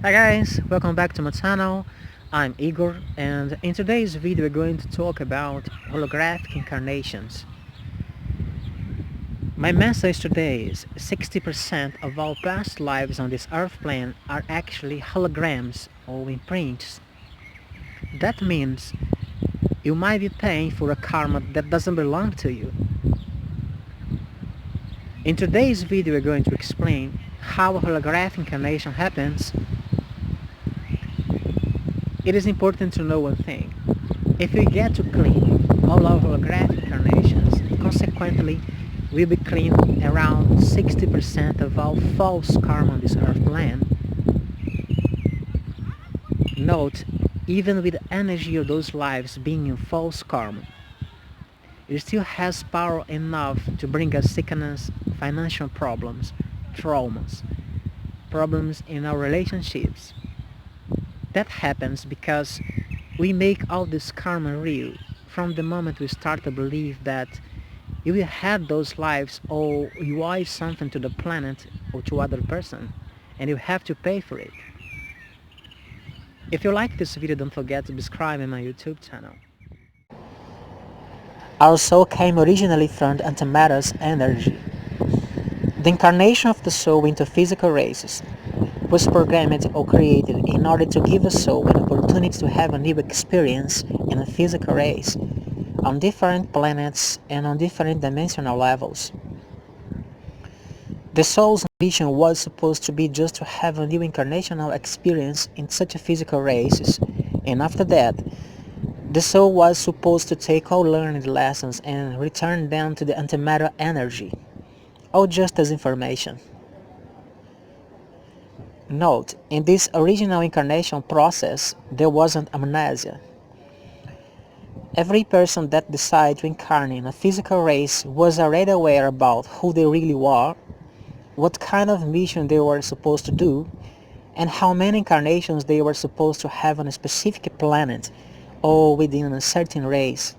Hi guys, welcome back to my channel. I'm Igor, and in today's video we're going to talk about holographic incarnations. My message today is 60% of all past lives on this earth plane are actually holograms or imprints. That means you might be paying for a karma that doesn't belong to you. In today's video we're going to explain how a holographic incarnation happens. It is important to know one thing. If we get to clean all our holographic incarnations, consequently, we'll be clean around 60% of all false karma on this earth plane. Note, even with the energy of those lives being in false karma, it still has power enough to bring us sickness, financial problems, traumas, problems in our relationships. That happens because we make all this karma real from the moment we start to believe that you will have those lives or you owe something to the planet or to other person and you have to pay for it. If you like this video, don't forget to subscribe in my YouTube channel. Our soul came originally from the antimatter's energy. The incarnation of the soul into physical races was programmed or created in order to give a soul an opportunity to have a new experience in a physical race, on different planets and on different dimensional levels. The soul's ambition was supposed to be just to have a new incarnational experience in such a physical races, and after that, the soul was supposed to take all learned lessons and return them to the antimatter energy, all just as information. Note, in this original incarnation process, there wasn't amnesia. Every person that decided to incarnate in a physical race was already aware about who they really were, what kind of mission they were supposed to do, and how many incarnations they were supposed to have on a specific planet or within a certain race.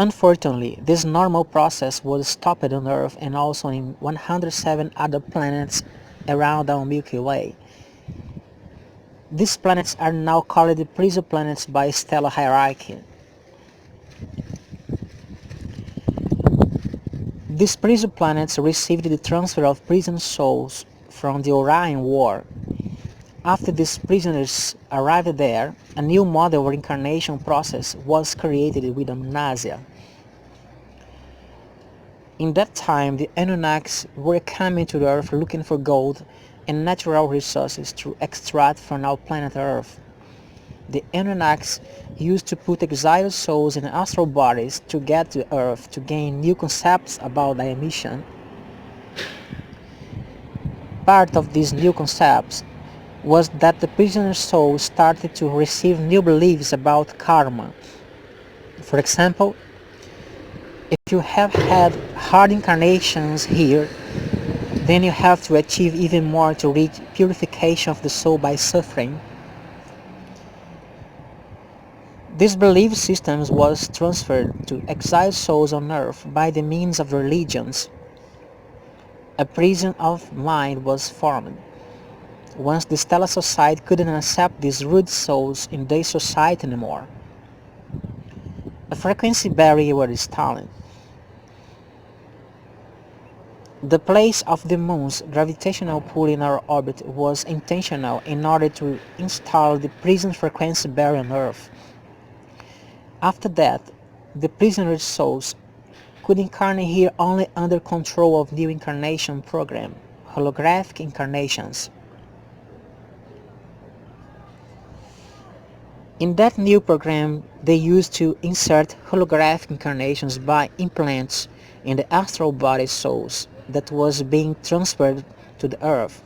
Unfortunately, this normal process was stopped on Earth and also in 107 other planets around our Milky Way. These planets are now called prison planets by stellar hierarchy. These prison planets received the transfer of prison souls from the Orion War. After these prisoners arrived there, a new model or incarnation process was created with amnesia. In that time, the Anunnakis were coming to the Earth looking for gold and natural resources to extract from our planet Earth. The Anunnakis used to put exiled souls in astral bodies to get to Earth to gain new concepts about their mission. Part of these new concepts was that the prisoner souls started to receive new beliefs about karma. For example, if you have had hard incarnations here, then you have to achieve even more to reach purification of the soul by suffering. This belief system was transferred to exiled souls on Earth by the means of religions. A prison of mind was formed. Once the stellar society couldn't accept these rude souls in their society anymore, a frequency barrier was installed. The place of the moon's gravitational pull in our orbit was intentional in order to install the prison frequency barrier on Earth. After that, the prisoner's souls could incarnate here only under control of new incarnation program, holographic incarnations. In that new program, they used to insert holographic incarnations by implants in the astral body souls that was being transferred to the Earth.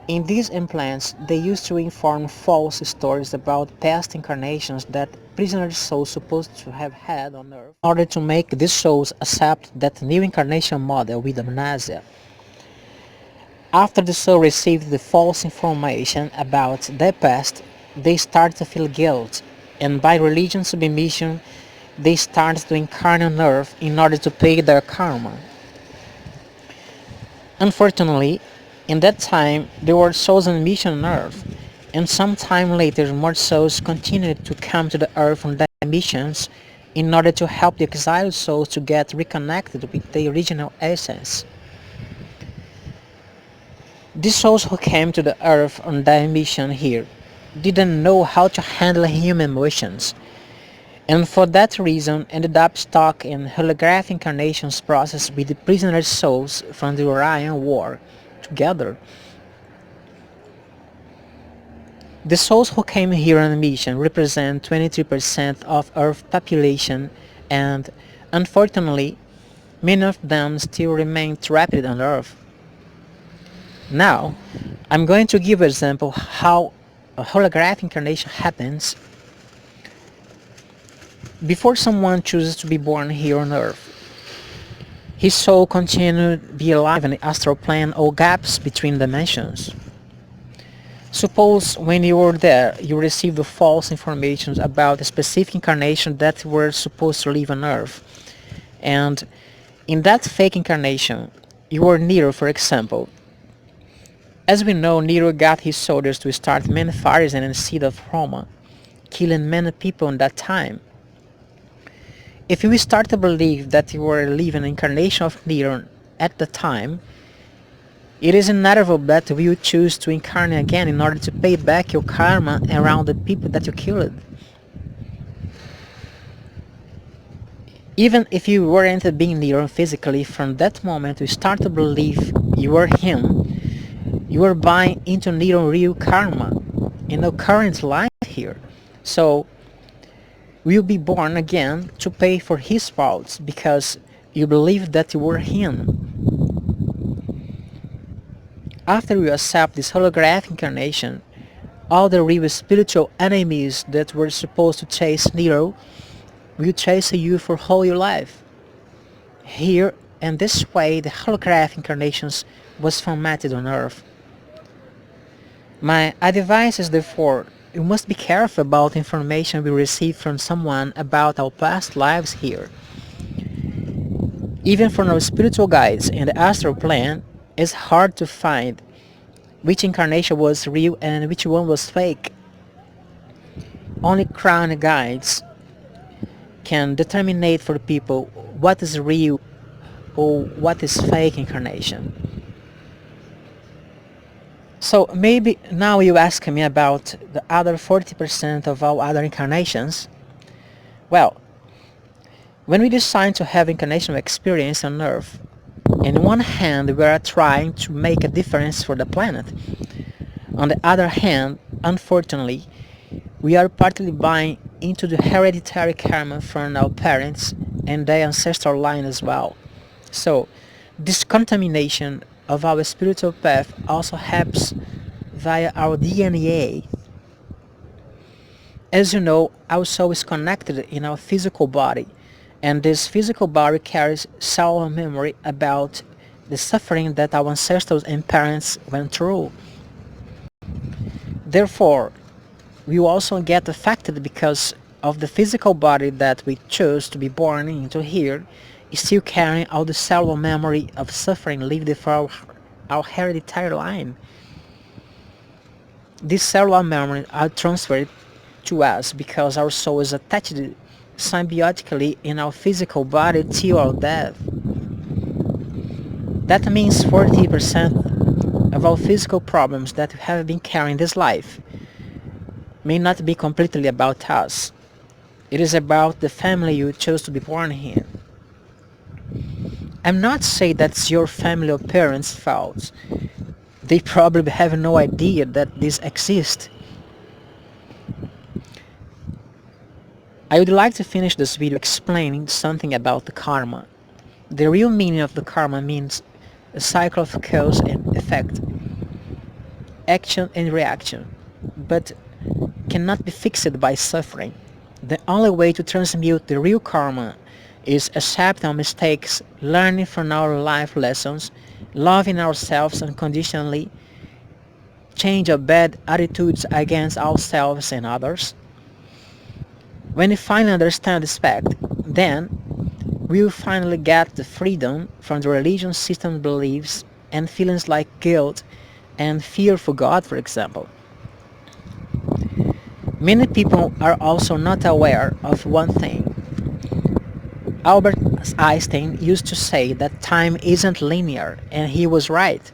In these implants, they used to inform false stories about past incarnations that prisoners' souls supposed to have had on Earth in order to make these souls accept that new incarnation model with amnesia. After the soul received the false information about their past, they start to feel guilt, and by religion submission, they start to incarnate on Earth in order to pay their karma. Unfortunately, In that time, there were souls on mission on Earth, and some time later, more souls continued to come to the Earth on their missions in order to help the exiled souls to get reconnected with their original essence. These souls who came to the Earth on their mission here didn't know how to handle human emotions, and for that reason ended up stuck in holographic incarnations process with the prisoner souls from the Orion War together. The souls who came here on a mission represent 23% of Earth population, and unfortunately many of them still remain trapped on Earth. Now, I'm going to give an example how a holographic incarnation happens. Before someone chooses to be born here on Earth, his soul continues to be alive in the astral plane or gaps between dimensions. Suppose when you were there, you received false information about a specific incarnation that were supposed to live on Earth. And in that fake incarnation, you were Nero, for example. As we know, Nero got his soldiers to start many fires in the city of Roma, killing many people in that time. If you start to believe that you were living an incarnation of Nero at the time, it is inevitable that you choose to incarnate again in order to pay back your karma around the people that you killed. Even if you weren't being Nero physically, from that moment you start to believe you were him, you are buying into Nero real karma in the current life here. So will be born again to pay for his faults because you believe that you were him. After you accept this holographic incarnation, all the real spiritual enemies that were supposed to chase Nero will chase you for all your life. Here and this way the holographic incarnations was formatted on Earth. My advice is therefore, you must be careful about information we receive from someone about our past lives here. Even from our spiritual guides in the astral plane, it's hard to find which incarnation was real and which one was fake. Only crowned guides can determine for people what is real or what is fake incarnation. So maybe now you ask me about the other 40% of all other incarnations. Well, when we decide to have incarnational experience on Earth, on one hand we are trying to make a difference for the planet. On the other hand, unfortunately, we are partly buying into the hereditary karma from our parents and their ancestral line as well. So, this contamination of our spiritual path also happens via our DNA. As you know, our soul is connected in our physical body, and this physical body carries cellular memory about the suffering that our ancestors and parents went through. Therefore, we also get affected because of the physical body that we chose to be born into here is still carrying all the cellular memory of suffering lived for our hereditary line. These cellular memories are transferred to us because our soul is attached symbiotically in our physical body till our death. That means 40% of our physical problems that we have been carrying this life may not be completely about us. It is about the family you chose to be born in. I'm not saying that's your family or parents' fault. They probably have no idea that this exists. I would like to finish this video explaining something about the karma. The real meaning of the karma means a cycle of cause and effect, action and reaction, but cannot be fixed by suffering. The only way to transmute the real karma is accepting our mistakes, learning from our life lessons, loving ourselves unconditionally, change our bad attitudes against ourselves and others. When we finally understand this fact, then we will finally get the freedom from the religion system beliefs and feelings like guilt and fear for God, for example. Many people are also not aware of one thing. Albert Einstein used to say that time isn't linear, and he was right.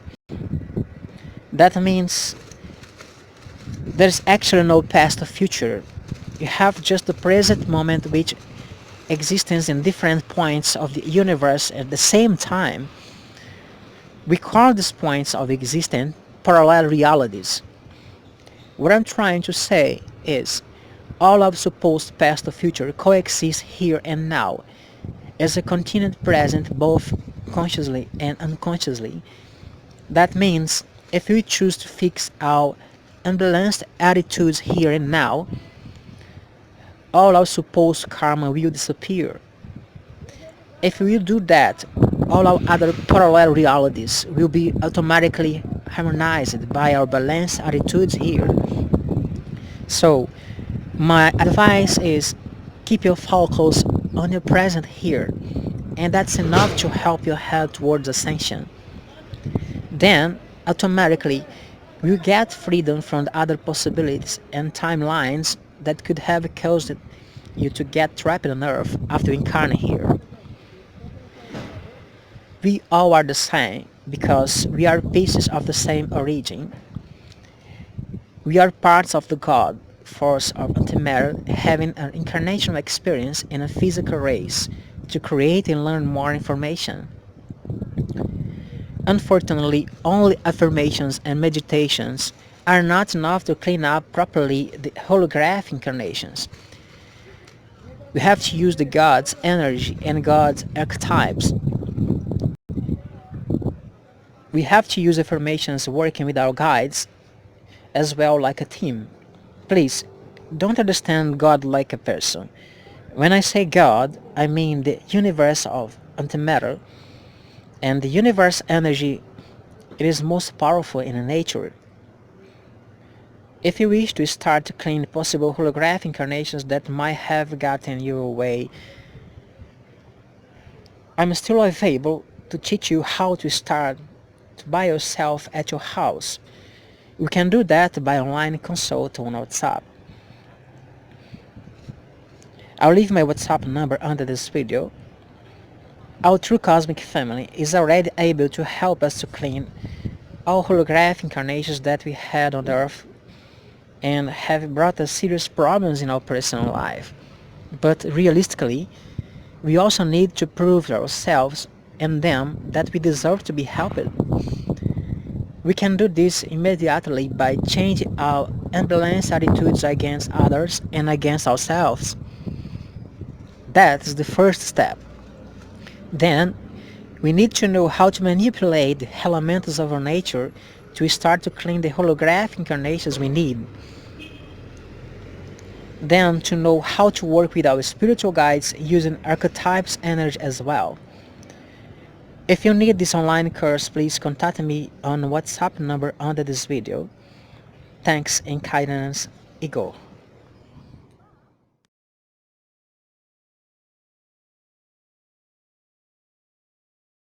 That means there's actually no past or future. You have just the present moment which existence in different points of the universe at the same time. We call these points of existence parallel realities. What I'm trying to say is all of supposed past or future coexist here and now as a continued present both consciously and unconsciously. That means if we choose to fix our unbalanced attitudes here and now, all our supposed karma will disappear. If we do that, all our other parallel realities will be automatically harmonized by our balanced attitudes here. So, my advice is keep your focus on your present here, and that's enough to help you head towards ascension. Then, automatically, you get freedom from the other possibilities and timelines that could have caused you to get trapped on Earth after incarnating here. We all are the same because we are pieces of the same origin. We are parts of the God, force of antimatter, having an incarnational experience in a physical race to create and learn more information. Unfortunately, only affirmations and meditations are not enough to clean up properly the holographic incarnations. We have to use the God's energy and God's archetypes. We have to use affirmations working with our guides as well like a team. Please, don't understand God like a person. When I say God, I mean the universe of antimatter, and the universe energy it is most powerful in nature. If you wish to start to clean possible holographic incarnations that might have gotten you away, I'm still available to teach you how to start by yourself at your house. We can do that by online consult on WhatsApp. I'll leave my WhatsApp number under this video. Our true cosmic family is already able to help us to clean all holographic incarnations that we had on Earth and have brought us serious problems in our personal life. But realistically, we also need to prove to ourselves and them that we deserve to be helped. We can do this immediately by changing our unbalanced attitudes against others and against ourselves. That's the first step. Then, we need to know how to manipulate the elementals of our nature to start to clean the holographic incarnations we need. Then to know how to work with our spiritual guides using archetypes energy as well. If you need this online course, please contact me on WhatsApp number under this video. Thanks and kindness, Ego.